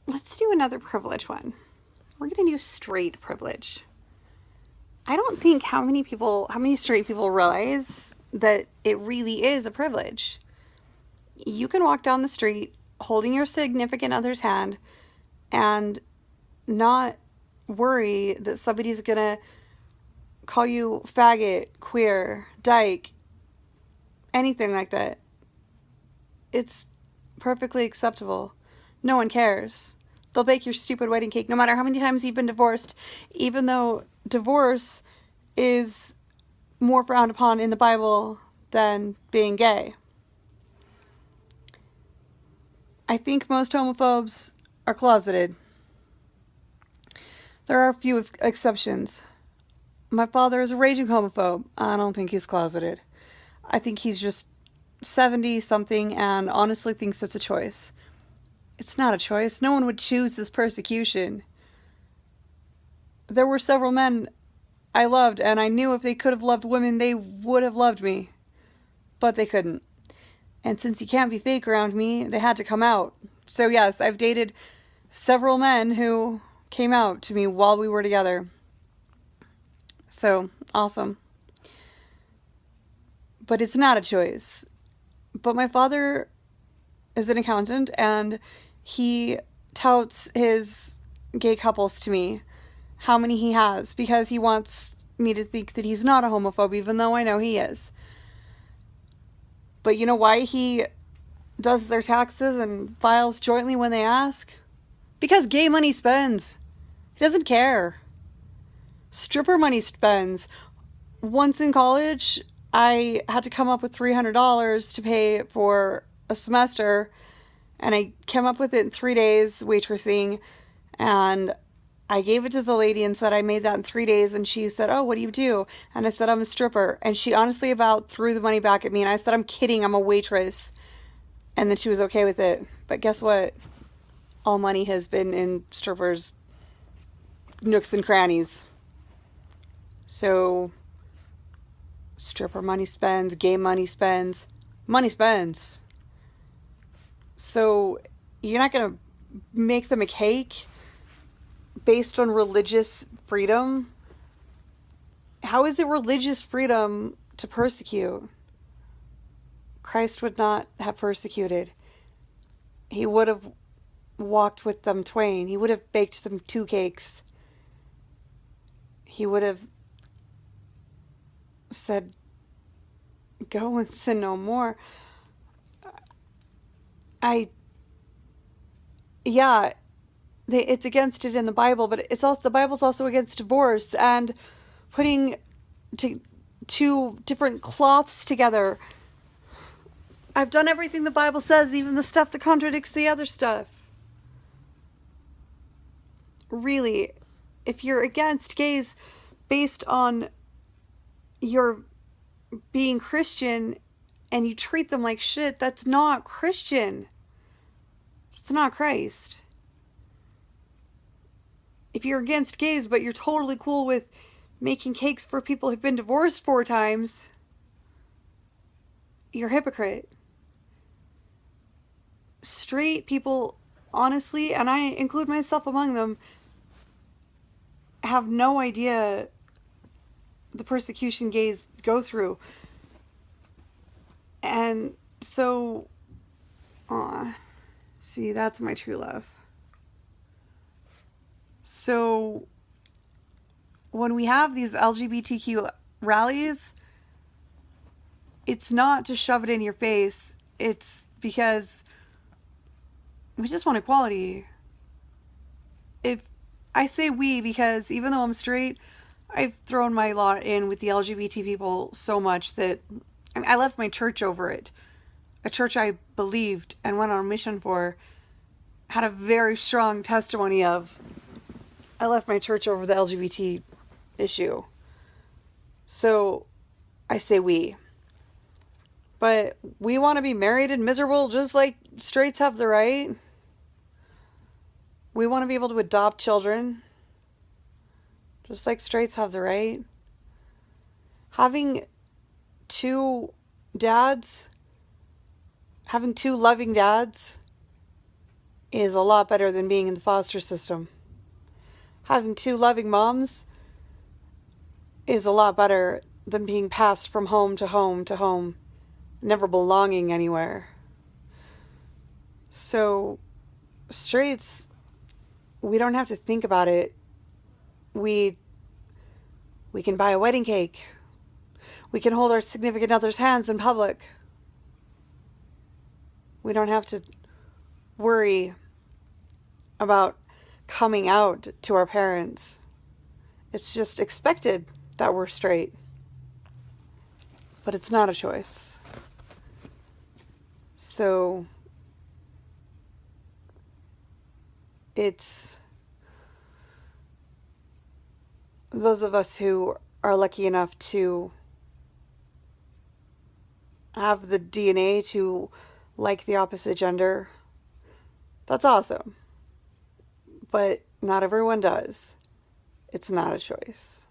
let's do another privilege one. We're going to do straight privilege. I don't think how many straight people realize that it really is a privilege. You can walk down the street holding your significant other's hand and not worry that somebody's going to call you faggot, queer, dyke, anything like that. It's perfectly acceptable. No one cares. They'll bake your stupid wedding cake no matter how many times you've been divorced, even though divorce is more frowned upon in the Bible than being gay. I think most homophobes are closeted. There are a few exceptions. My father is a raging homophobe. I don't think he's closeted. I think he's just 70 something and honestly thinks it's a choice. It's not a choice. No one would choose this persecution. There were several men I loved, and I knew if they could have loved women, they would have loved me. But they couldn't. And since you can't be fake around me, they had to come out. So yes, I've dated several men who came out to me while we were together. So, awesome. But it's not a choice. But my father is an accountant, and he touts his gay couples to me, how many he has, because he wants me to think that he's not a homophobe, even though I know he is. But you know why he does their taxes and files jointly when they ask? Because gay money spends. He doesn't care. Stripper money spends. Once in college, I had to come up with $300 to pay for a semester, and I came up with it in 3 days waitressing, and I gave it to the lady and said I made that in 3 days, and she said, "Oh, what do you do?" And I said, "I'm a stripper." And she honestly about threw the money back at me, and I said, "I'm kidding, I'm a waitress." And then she was okay with it. But guess what? All money has been in strippers' nooks and crannies. So, stripper money spends, gay money spends, money spends. So, you're not going to make them a cake based on religious freedom? How is it religious freedom to persecute? Christ would not have persecuted. He would have walked with them twain. He would have baked them 2 cakes. He would have said, "Go and sin no more." It's against it in the Bible, but the Bible's also against divorce and putting two different cloths together. I've done everything the Bible says, even the stuff that contradicts the other stuff. Really, if you're against gays based on your being Christian and you treat them like shit, that's not Christian. It's not Christ. If you're against gays but you're totally cool with making cakes for people who've been divorced 4 times, you're a hypocrite. Straight people, honestly, and I include myself among them, have no idea the persecution gays go through. And so, see, that's my true love. So, when we have these LGBTQ rallies, it's not to shove it in your face. It's because we just want equality. If I say we, because even though I'm straight, I've thrown my lot in with the LGBT people so much that I left my church over it. A church I believed and went on a mission for, had a very strong testimony of. I left my church over the LGBT issue. So I say we. But we want to be married and miserable just like straights have the right. We want to be able to adopt children just like straights have the right. Having 2 dads, having 2 loving dads is a lot better than being in the foster system. Having two loving moms is a lot better than being passed from home to home to home, never belonging anywhere. So, straights, we don't have to think about it. We can buy a wedding cake. We can hold our significant other's hands in public. We don't have to worry about coming out to our parents. It's just expected that we're straight. But it's not a choice. So it's those of us who are lucky enough to have the DNA to like the opposite gender. That's awesome. But not everyone does. It's not a choice.